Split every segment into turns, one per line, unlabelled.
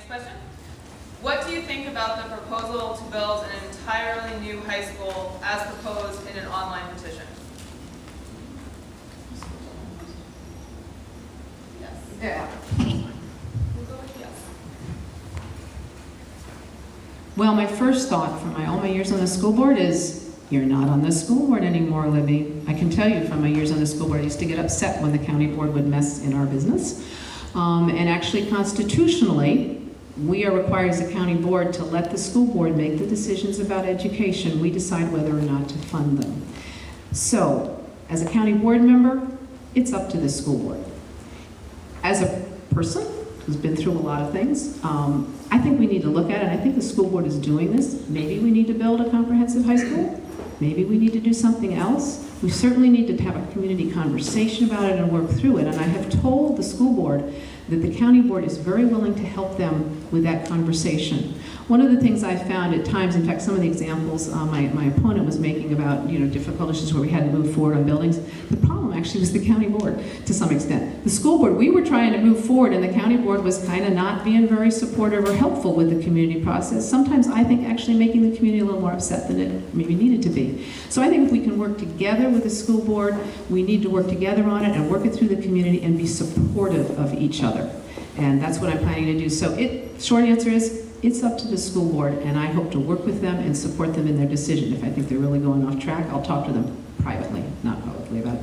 Question. What do you think about the proposal to build an entirely new high school as proposed in an online petition? Yes.
Yeah.
We'll go with yes.
Well, my first thought from all my years on the school board is, you're not on the school board anymore, Libby. I can tell you from my years on the school board, I used to get upset when the county board would mess in our business. And actually, constitutionally, we are required as a county board to let the school board make the decisions about education. We decide whether or not to fund them. So, as a county board member, it's up to the school board. As a person who's been through a lot of things, I think we need to look at it. I think the school board is doing this. Maybe we need to build a comprehensive high school. Maybe we need to do something else. We certainly need to have a community conversation about it and work through it. And I have told the school board that the county board is very willing to help them with that conversation. One of the things I found at times, in fact, some of the examples my opponent was making about difficult issues where we had to move forward on buildings, the problem actually was the county board to some extent. The school board, we were trying to move forward and the county board was kind of not being very supportive or helpful with the community process. Sometimes I think actually making the community a little more upset than it maybe needed to be. So I think if we can work together with the school board, we need to work together on it and work it through the community and be supportive of each other. And that's what I'm planning to do. So short answer is, it's up to the school board, and I hope to work with them and support them in their decision. If I think they're really going off track, I'll talk to them privately, not publicly about it.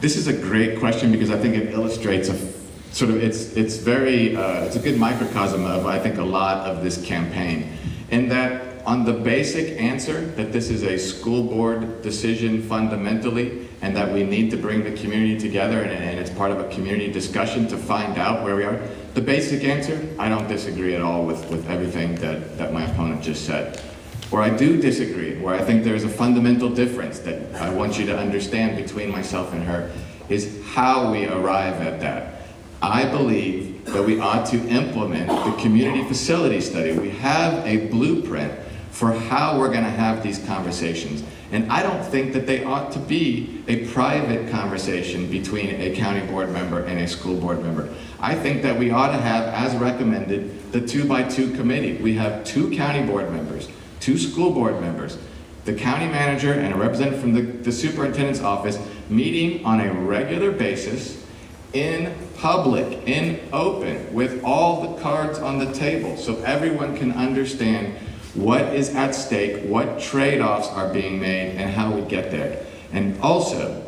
This is a great question because I think it illustrates it's a good microcosm of, I think, a lot of this campaign. In that, on the basic answer that this is a school board decision fundamentally, and that we need to bring the community together, and it's part of a community discussion to find out where we are. The basic answer, I don't disagree at all with everything that my opponent just said. Where I do disagree, where I think there's a fundamental difference that I want you to understand between myself and her, is how we arrive at that. I believe that we ought to implement the community facility study. We have a blueprint for how we're going to have these conversations. And I don't think that they ought to be a private conversation between a county board member and a school board member. I think that we ought to have, as recommended, the 2x2 committee. We have 2 county board members, 2 school board members, the county manager and a representative from the superintendent's office meeting on a regular basis in public, in open, with all the cards on the table so everyone can understand what is at stake, what trade-offs are being made, and how we get there. And also,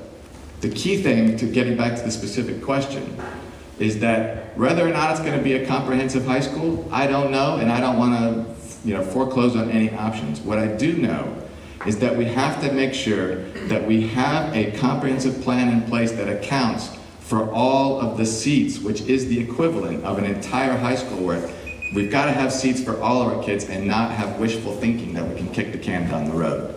the key thing to getting back to the specific question is that whether or not it's going to be a comprehensive high school, I don't know, and I don't want to foreclose on any options. What I do know is that we have to make sure that we have a comprehensive plan in place that accounts for all of the seats, which is the equivalent of an entire high school worth. We've got to have seats for all of our kids and not have wishful thinking that we can kick the can down the road.